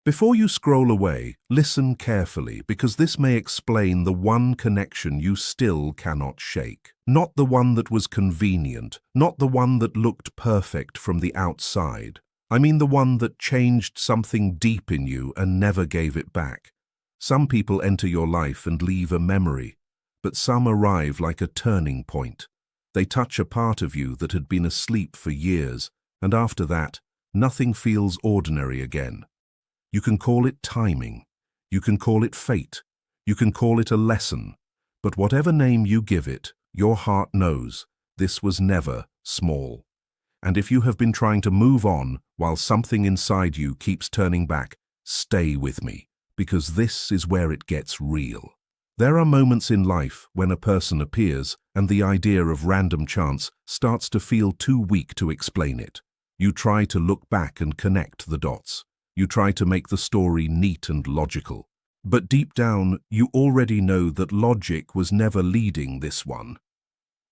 Before you scroll away, listen carefully, because this may explain the one connection you still cannot shake. Not the one that was convenient, not the one that looked perfect from the outside. I mean the one that changed something deep in you and never gave it back. Some people enter your life and leave a memory, but some arrive like a turning point. They touch a part of you that had been asleep for years, and after that, nothing feels ordinary again. You can call it timing, you can call it fate, you can call it a lesson, but whatever name you give it, your heart knows this was never small. And if you have been trying to move on while something inside you keeps turning back, stay with me, because this is where it gets real. There are moments in life when a person appears and the idea of random chance starts to feel too weak to explain it. You try to look back and connect the dots. You try to make the story neat and logical. But deep down, you already know that logic was never leading this one.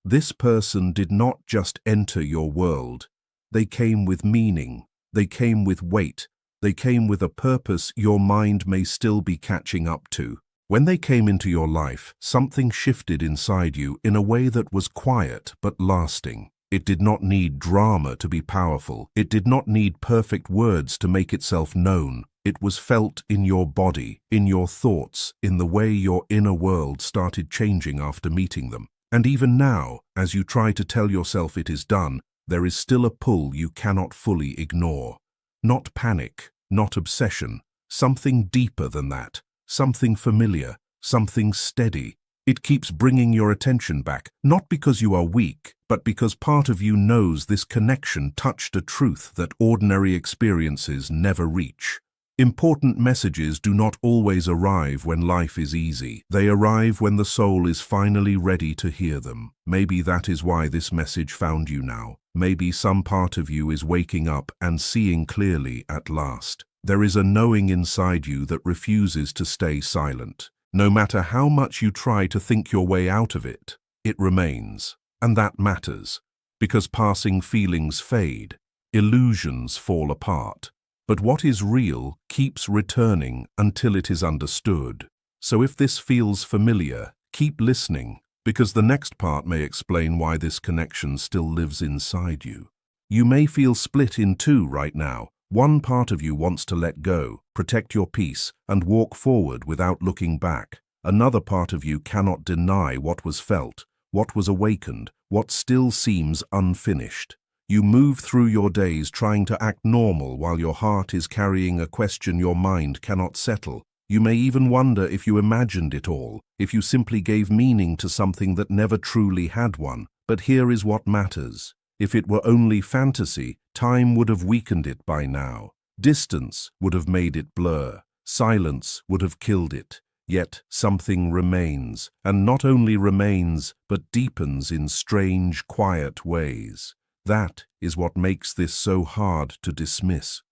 This person did not just enter your world. They came with meaning. They came with weight. They came with a purpose your mind may still be catching up to. When they came into your life, something shifted inside you in a way that was quiet but lasting. It did not need drama to be powerful. It did not need perfect words to make itself known. It was felt in your body, in your thoughts, in the way your inner world started changing after meeting them. And even now, as you try to tell yourself it is done, there is still a pull you cannot fully ignore. Not panic, not obsession, something deeper than that, something familiar, something steady. It keeps bringing your attention back, not because you are weak, but because part of you knows this connection touched a truth that ordinary experiences never reach. Important messages do not always arrive when life is easy. They arrive when the soul is finally ready to hear them. Maybe that is why this message found you now. Maybe some part of you is waking up and seeing clearly at last. There is a knowing inside you that refuses to stay silent. No matter how much you try to think your way out of it, it remains. And that matters, because passing feelings fade, illusions fall apart. But what is real keeps returning until it is understood. So if this feels familiar, keep listening, because the next part may explain why this connection still lives inside you. You may feel split in two right now. One part of you wants to let go, protect your peace, and walk forward without looking back. Another part of you cannot deny what was felt, what was awakened, what still seems unfinished. You move through your days trying to act normal while your heart is carrying a question your mind cannot settle. You may even wonder if you imagined it all, if you simply gave meaning to something that never truly had one. But here is what matters. If it were only fantasy, time would have weakened it by now. Distance would have made it blur. Silence would have killed it. Yet something remains, and not only remains, but deepens in strange, quiet ways. That is what makes this so hard to dismiss.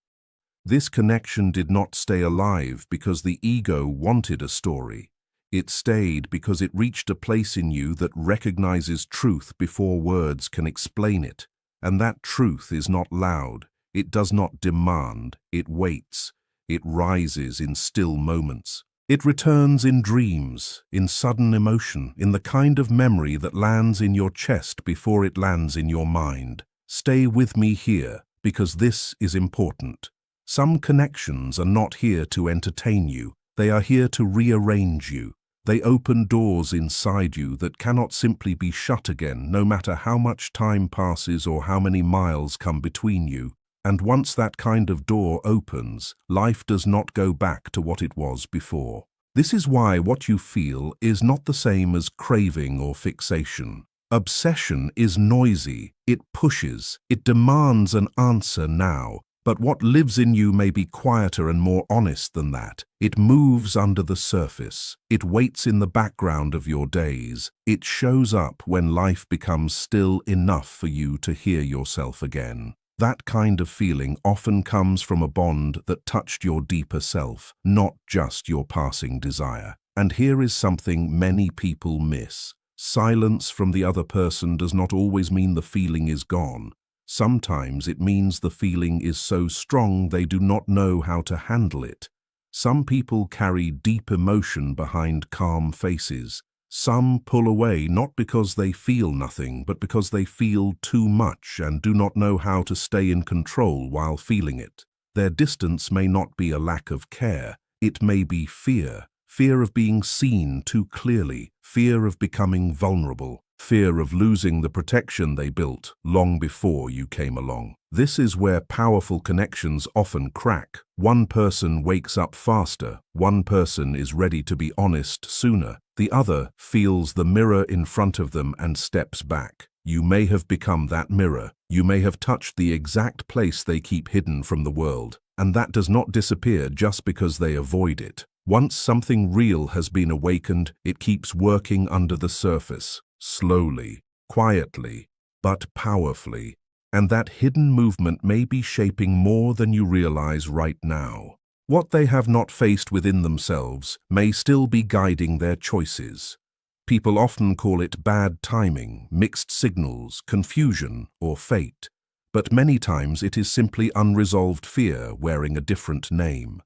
This connection did not stay alive because the ego wanted a story. It stayed because it reached a place in you that recognizes truth before words can explain it. And that truth is not loud. It does not demand. It waits. It rises in still moments. It returns in dreams, in sudden emotion, in the kind of memory that lands in your chest before it lands in your mind. Stay with me here, because this is important. Some connections are not here to entertain you. They are here to rearrange you. They open doors inside you that cannot simply be shut again, no matter how much time passes or how many miles come between you. And once that kind of door opens, life does not go back to what it was before. This is why what you feel is not the same as craving or fixation. Obsession is noisy, it pushes, it demands an answer now. But what lives in you may be quieter and more honest than that. It moves under the surface. It waits in the background of your days. It shows up when life becomes still enough for you to hear yourself again. That kind of feeling often comes from a bond that touched your deeper self, not just your passing desire. And here is something many people miss. Silence from the other person does not always mean the feeling is gone. Sometimes it means the feeling is so strong they do not know how to handle it. Some people carry deep emotion behind calm faces. Some pull away not because they feel nothing, but because they feel too much and do not know how to stay in control while feeling it. Their distance may not be a lack of care. It may be fear. Fear of being seen too clearly. Fear of becoming vulnerable. Fear of losing the protection they built long before you came along. This is where powerful connections often crack. One person wakes up faster. One person is ready to be honest sooner. The other feels the mirror in front of them and steps back. You may have become that mirror. You may have touched the exact place they keep hidden from the world. And that does not disappear just because they avoid it. Once something real has been awakened, it keeps working under the surface. Slowly, quietly, but powerfully, and that hidden movement may be shaping more than you realize right now. What they have not faced within themselves may still be guiding their choices. People often call it bad timing, mixed signals, confusion, or fate, but many times it is simply unresolved fear wearing a different name.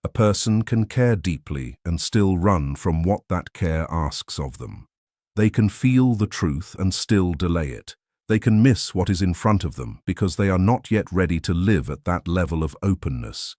A person can care deeply and still run from what that care asks of them. They can feel the truth and still delay it. They can miss what is in front of them because they are not yet ready to live at that level of openness.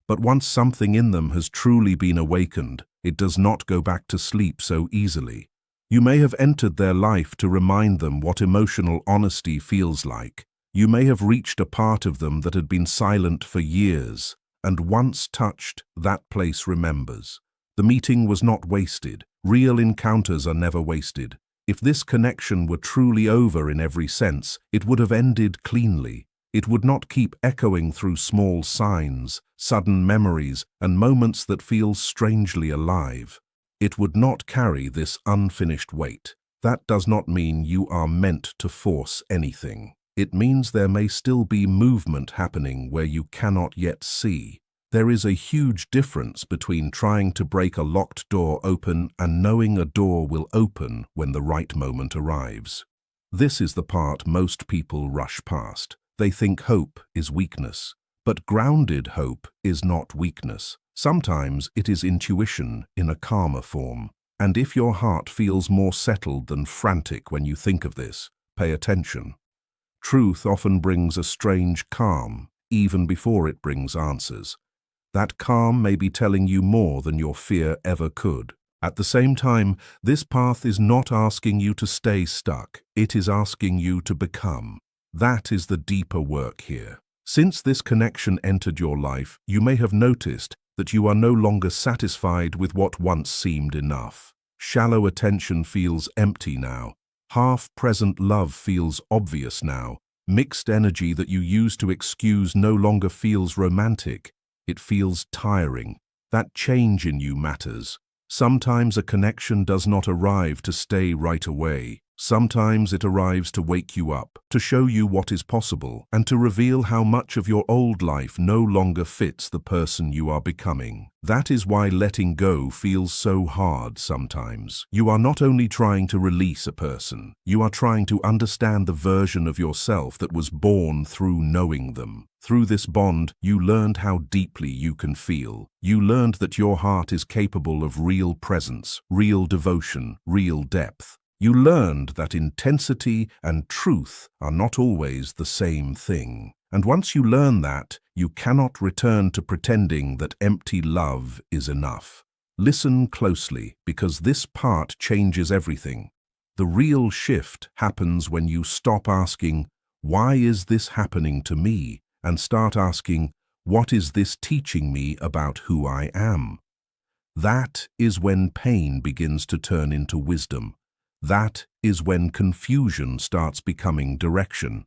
But once something in them has truly been awakened, it does not go back to sleep so easily. You may have entered their life to remind them what emotional honesty feels like. You may have reached a part of them that had been silent for years, and once touched, that place remembers. The meeting was not wasted. Real encounters are never wasted. If this connection were truly over in every sense, it would have ended cleanly. It would not keep echoing through small signs, sudden memories, and moments that feel strangely alive. It would not carry this unfinished weight. That does not mean you are meant to force anything. It means there may still be movement happening where you cannot yet see. There is a huge difference between trying to break a locked door open and knowing a door will open when the right moment arrives. This is the part most people rush past. They think hope is weakness, but grounded hope is not weakness. Sometimes it is intuition in a calmer form. And if your heart feels more settled than frantic when you think of this, pay attention. Truth often brings a strange calm, even before it brings answers. That calm may be telling you more than your fear ever could. At the same time, this path is not asking you to stay stuck. It is asking you to become. That is the deeper work here. Since this connection entered your life, you may have noticed that you are no longer satisfied with what once seemed enough. Shallow attention feels empty now. Half-present love feels obvious now. Mixed energy that you used to excuse no longer feels romantic. It feels tiring. That change in you matters. Sometimes a connection does not arrive to stay right away. Sometimes it arrives to wake you up, to show you what is possible, and to reveal how much of your old life no longer fits the person you are becoming. That is why letting go feels so hard sometimes. You are not only trying to release a person, you are trying to understand the version of yourself that was born through knowing them. Through this bond, you learned how deeply you can feel. You learned that your heart is capable of real presence, real devotion, real depth. You learned that intensity and truth are not always the same thing. And once you learn that, you cannot return to pretending that empty love is enough. Listen closely, because this part changes everything. The real shift happens when you stop asking, "Why is this happening to me?" and start asking, "What is this teaching me about who I am?" That is when pain begins to turn into wisdom. That is when confusion starts becoming direction.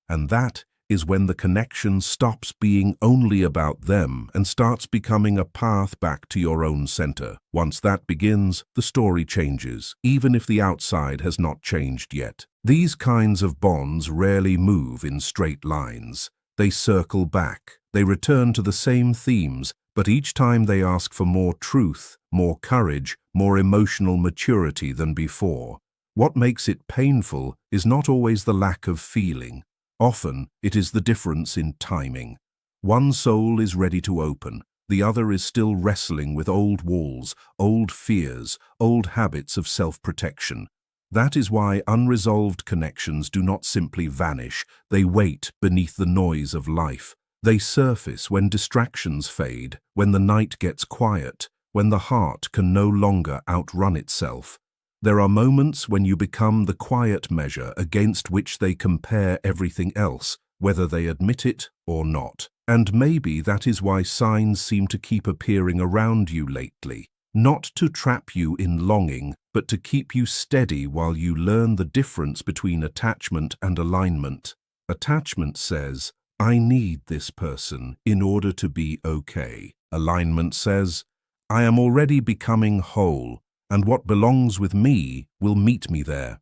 And that is when the connection stops being only about them and starts becoming a path back to your own center. Once that begins, the story changes, even if the outside has not changed yet. These kinds of bonds rarely move in straight lines. They circle back. They return to the same themes, but each time they ask for more truth, more courage, more emotional maturity than before. What makes it painful is not always the lack of feeling. Often, it is the difference in timing. One soul is ready to open, the other is still wrestling with old walls, old fears, old habits of self-protection. That is why unresolved connections do not simply vanish, they wait beneath the noise of life. They surface when distractions fade, when the night gets quiet, when the heart can no longer outrun itself. There are moments when you become the quiet measure against which they compare everything else, whether they admit it or not. And maybe that is why signs seem to keep appearing around you lately. Not to trap you in longing, but to keep you steady while you learn the difference between attachment and alignment. Attachment says, I need this person in order to be okay. Alignment says, I am already becoming whole, and what belongs with me will meet me there.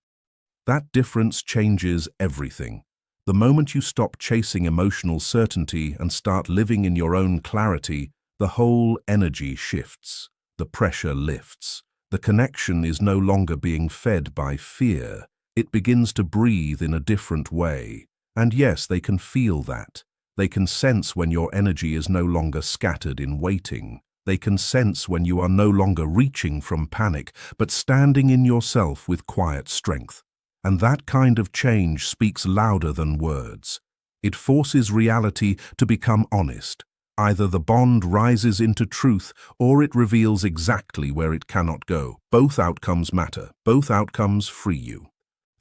That difference changes everything. The moment you stop chasing emotional certainty and start living in your own clarity, the whole energy shifts. The pressure lifts. The connection is no longer being fed by fear. It begins to breathe in a different way. And yes, they can feel that. They can sense when your energy is no longer scattered in waiting. They can sense when you are no longer reaching from panic, but standing in yourself with quiet strength. And that kind of change speaks louder than words. It forces reality to become honest. Either the bond rises into truth, or it reveals exactly where it cannot go. Both outcomes matter. Both outcomes free you.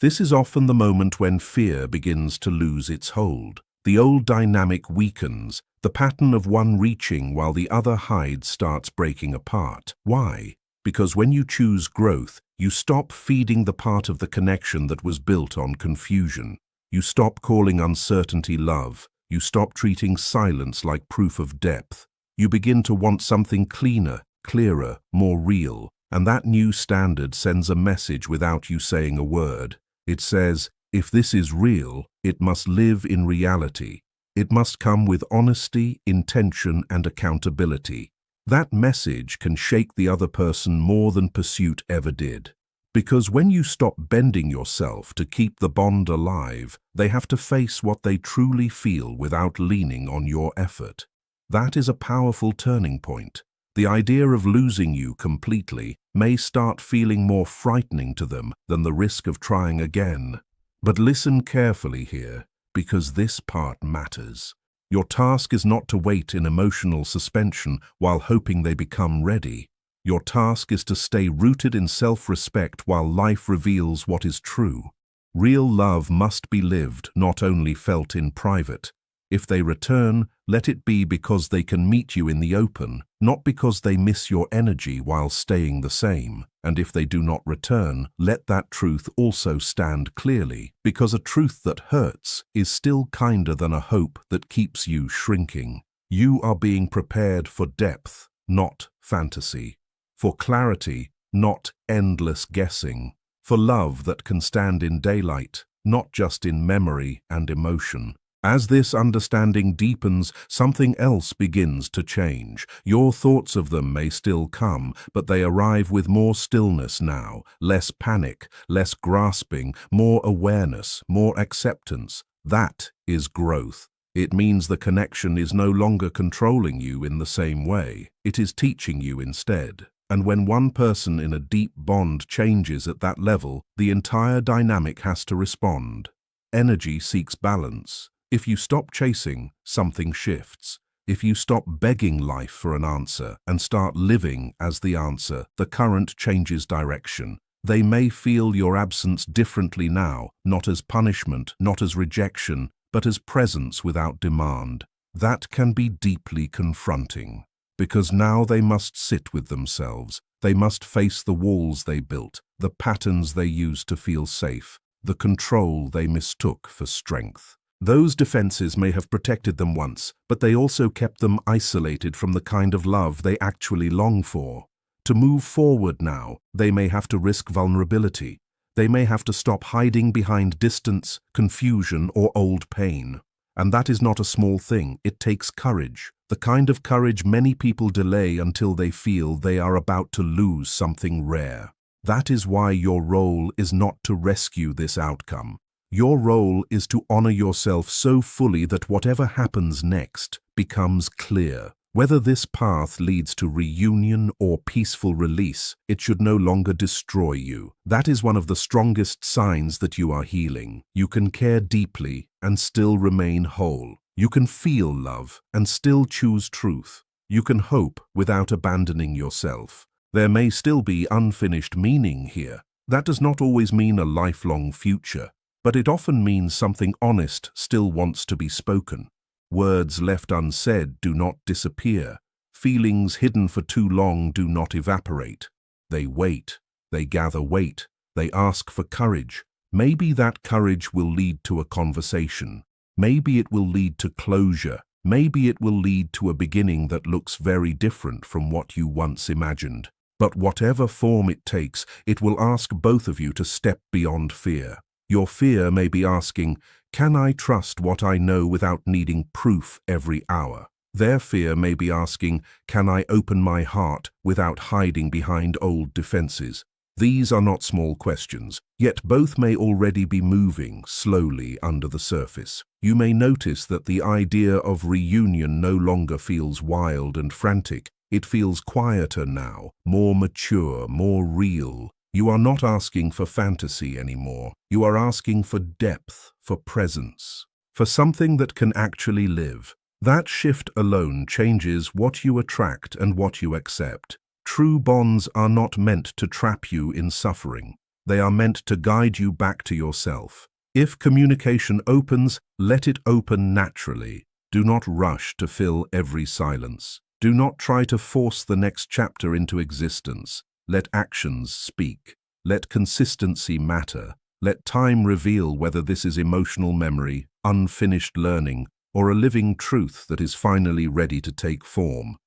This is often the moment when fear begins to lose its hold. The old dynamic weakens. The pattern of one reaching while the other hides starts breaking apart. Why? Because when you choose growth, you stop feeding the part of the connection that was built on confusion. You stop calling uncertainty love. You stop treating silence like proof of depth. You begin to want something cleaner, clearer, more real. And that new standard sends a message without you saying a word. It says, if this is real, it must live in reality. It must come with honesty, intention, and accountability. That message can shake the other person more than pursuit ever did. Because when you stop bending yourself to keep the bond alive, they have to face what they truly feel without leaning on your effort. That is a powerful turning point. The idea of losing you completely may start feeling more frightening to them than the risk of trying again. But listen carefully here, because this part matters. Your task is not to wait in emotional suspension while hoping they become ready. Your task is to stay rooted in self-respect while life reveals what is true. Real love must be lived, not only felt in private. If they return, let it be because they can meet you in the open, not because they miss your energy while staying the same. And if they do not return, let that truth also stand clearly, because a truth that hurts is still kinder than a hope that keeps you shrinking. You are being prepared for depth, not fantasy. For clarity, not endless guessing. For love that can stand in daylight, not just in memory and emotion. As this understanding deepens, something else begins to change. Your thoughts of them may still come, but they arrive with more stillness now, less panic, less grasping, more awareness, more acceptance. That is growth. It means the connection is no longer controlling you in the same way. It is teaching you instead. And when one person in a deep bond changes at that level, the entire dynamic has to respond. Energy seeks balance. If you stop chasing, something shifts. If you stop begging life for an answer and start living as the answer, the current changes direction. They may feel your absence differently now, not as punishment, not as rejection, but as presence without demand. That can be deeply confronting, because now they must sit with themselves. They must face the walls they built, the patterns they used to feel safe, the control they mistook for strength. Those defenses may have protected them once, but they also kept them isolated from the kind of love they actually long for. To move forward now, they may have to risk vulnerability. They may have to stop hiding behind distance, confusion, or old pain. And that is not a small thing. It takes courage. The kind of courage many people delay until they feel they are about to lose something rare. That is why your role is not to rescue this outcome. Your role is to honor yourself so fully that whatever happens next becomes clear. Whether this path leads to reunion or peaceful release, it should no longer destroy you. That is one of the strongest signs that you are healing. You can care deeply and still remain whole. You can feel love and still choose truth. You can hope without abandoning yourself. There may still be unfinished meaning here. That does not always mean a lifelong future, but it often means something honest still wants to be spoken. Words left unsaid do not disappear. Feelings hidden for too long do not evaporate. They wait. They gather weight. They ask for courage. Maybe that courage will lead to a conversation. Maybe it will lead to closure. Maybe it will lead to a beginning that looks very different from what you once imagined. But whatever form it takes, it will ask both of you to step beyond fear. Your fear may be asking, can I trust what I know without needing proof every hour? Their fear may be asking, can I open my heart without hiding behind old defenses? These are not small questions, yet both may already be moving slowly under the surface. You may notice that the idea of reunion no longer feels wild and frantic. It feels quieter now, more mature, more real. You are not asking for fantasy anymore. You are asking for depth, for presence, for something that can actually live. That shift alone changes what you attract and what you accept. True bonds are not meant to trap you in suffering. They are meant to guide you back to yourself. If communication opens, let it open naturally. Do not rush to fill every silence. Do not try to force the next chapter into existence. Let actions speak. Let consistency matter. Let time reveal whether this is emotional memory, unfinished learning, or a living truth that is finally ready to take form.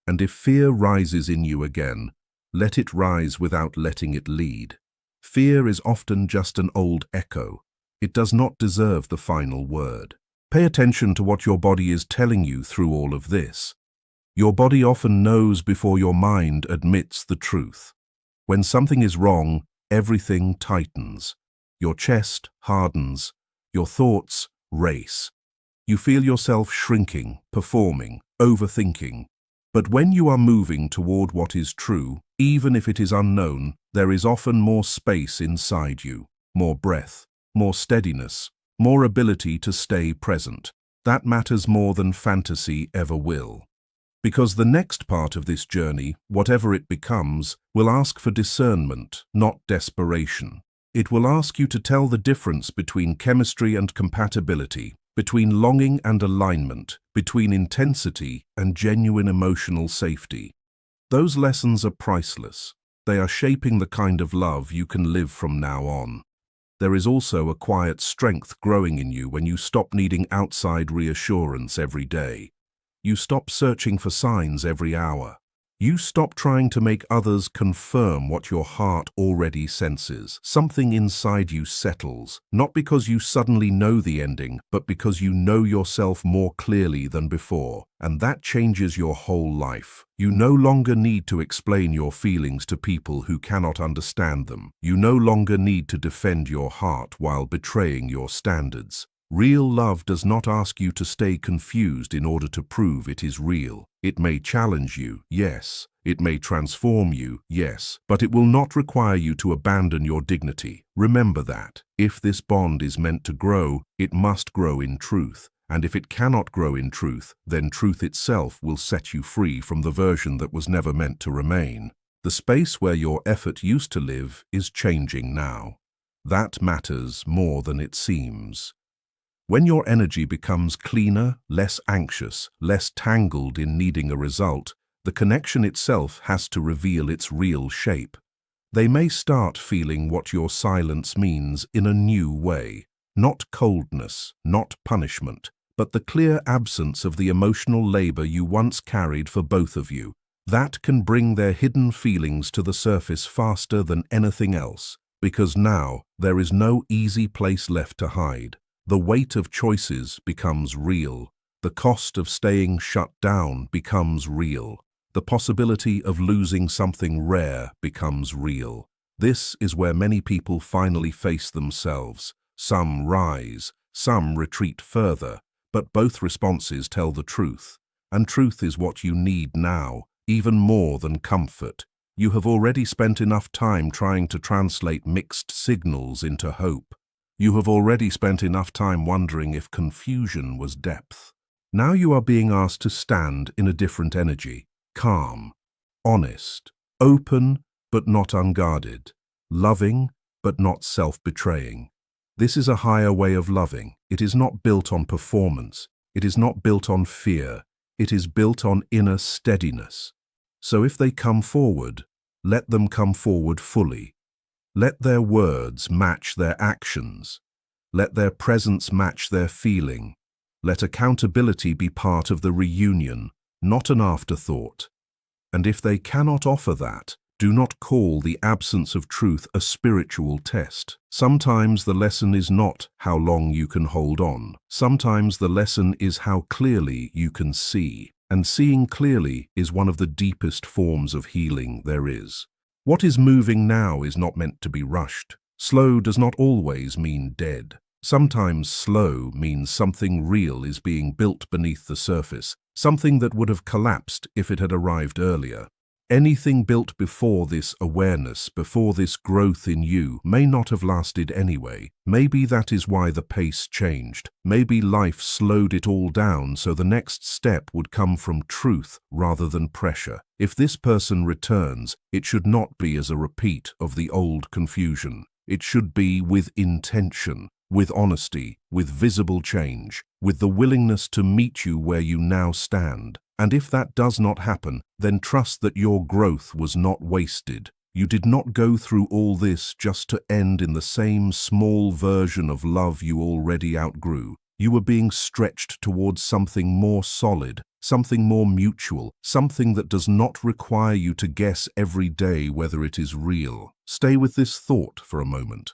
And if fear rises in you again, let it rise without letting it lead. Fear is often just an old echo. It does not deserve the final word. Pay attention to what your body is telling you through all of this. Your body often knows before your mind admits the truth. When something is wrong, everything tightens. Your chest hardens. Your thoughts race. You feel yourself shrinking, performing, overthinking. But when you are moving toward what is true, even if it is unknown, there is often more space inside you, more breath, more steadiness, more ability to stay present. That matters more than fantasy ever will. Because the next part of this journey, whatever it becomes, will ask for discernment, not desperation. It will ask you to tell the difference between chemistry and compatibility, between longing and alignment, between intensity and genuine emotional safety. Those lessons are priceless. They are shaping the kind of love you can live from now on. There is also a quiet strength growing in you when you stop needing outside reassurance every day. You stop searching for signs every hour. You stop trying to make others confirm what your heart already senses. Something inside you settles, not because you suddenly know the ending, but because you know yourself more clearly than before. And that changes your whole life. You no longer need to explain your feelings to people who cannot understand them. You no longer need to defend your heart while betraying your standards. Real love does not ask you to stay confused in order to prove it is real. It may challenge you, yes. It may transform you, yes. But it will not require you to abandon your dignity. Remember that. If this bond is meant to grow, it must grow in truth. And if it cannot grow in truth, then truth itself will set you free from the version that was never meant to remain. The space where your effort used to live is changing now. That matters more than it seems. When your energy becomes cleaner, less anxious, less tangled in needing a result, the connection itself has to reveal its real shape. They may start feeling what your silence means in a new way. Not coldness, not punishment, but the clear absence of the emotional labor you once carried for both of you. That can bring their hidden feelings to the surface faster than anything else, because now there is no easy place left to hide. The weight of choices becomes real. The cost of staying shut down becomes real. The possibility of losing something rare becomes real. This is where many people finally face themselves, Some rise, some retreat further, but both responses tell the truth. And truth is what you need now, even more than comfort. You have already spent enough time trying to translate mixed signals into hope. You have already spent enough time wondering if confusion was depth. Now you are being asked to stand in a different energy, calm, honest, open but not unguarded, loving but not self-betraying. This is a higher way of loving. It is not built on performance. It is not built on fear. It is built on inner steadiness. So if they come forward, let them come forward fully. Let their words match their actions. Let their presence match their feeling. Let accountability be part of the reunion, not an afterthought. And if they cannot offer that, do not call the absence of truth a spiritual test. Sometimes the lesson is not how long you can hold on. Sometimes the lesson is how clearly you can see. And seeing clearly is one of the deepest forms of healing there is. What is moving now is not meant to be rushed. Slow does not always mean dead. Sometimes slow means something real is being built beneath the surface, something that would have collapsed if it had arrived earlier. Anything built before this awareness, before this growth in you, may not have lasted anyway. Maybe that is why the pace changed. Maybe life slowed it all down so the next step would come from truth rather than pressure. If this person returns, it should not be as a repeat of the old confusion. It should be with intention, with honesty, with visible change, with the willingness to meet you where you now stand. And if that does not happen, then trust that your growth was not wasted. You did not go through all this just to end in the same small version of love you already outgrew. You were being stretched towards something more solid, something more mutual, something that does not require you to guess every day whether it is real. Stay with this thought for a moment.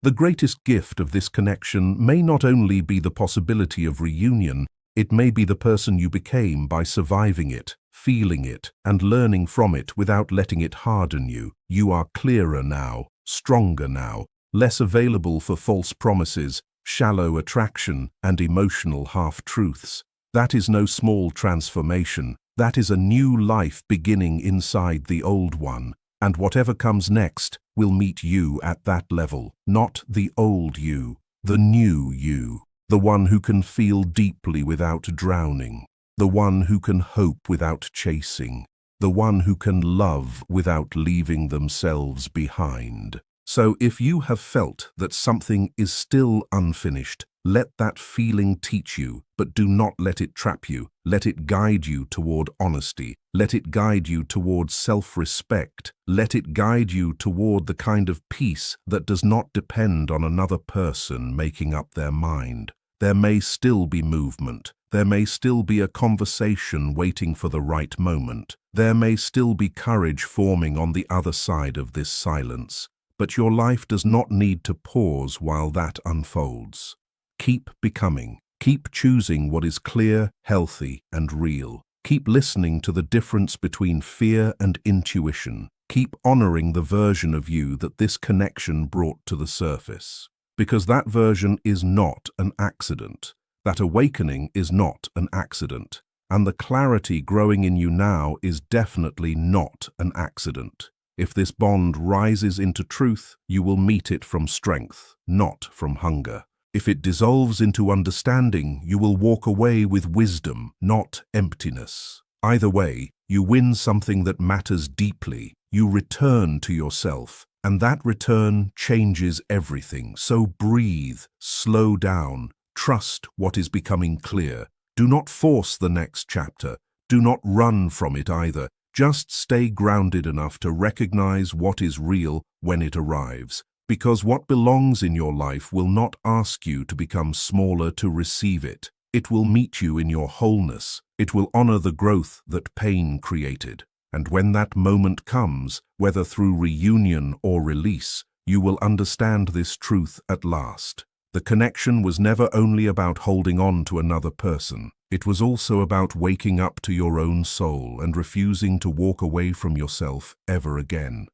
The greatest gift of this connection may not only be the possibility of reunion, it may be the person you became by surviving it, feeling it, and learning from it without letting it harden you. You are clearer now, stronger now, less available for false promises, shallow attraction, and emotional half-truths. That is no small transformation. That is a new life beginning inside the old one. And whatever comes next will meet you at that level, not the old you, the new you. The one who can feel deeply without drowning, the one who can hope without chasing, the one who can love without leaving themselves behind. So if you have felt that something is still unfinished, let that feeling teach you, but do not let it trap you. Let it guide you toward honesty. Let it guide you toward self-respect. Let it guide you toward the kind of peace that does not depend on another person making up their mind. There may still be movement. There may still be a conversation waiting for the right moment. There may still be courage forming on the other side of this silence. But your life does not need to pause while that unfolds. Keep becoming. Keep choosing what is clear, healthy, and real. Keep listening to the difference between fear and intuition. Keep honoring the version of you that this connection brought to the surface. Because that version is not an accident. That awakening is not an accident. And the clarity growing in you now is definitely not an accident. If this bond rises into truth, you will meet it from strength, not from hunger. If it dissolves into understanding, you will walk away with wisdom, not emptiness. Either way, you win something that matters deeply. You return to yourself. And that return changes everything. So breathe, slow down, trust what is becoming clear. Do not force the next chapter. Do not run from it either. Just stay grounded enough to recognize what is real when it arrives. Because what belongs in your life will not ask you to become smaller to receive it. It will meet you in your wholeness. It will honor the growth that pain created. And when that moment comes, whether through reunion or release, you will understand this truth at last. The connection was never only about holding on to another person. It was also about waking up to your own soul and refusing to walk away from yourself ever again.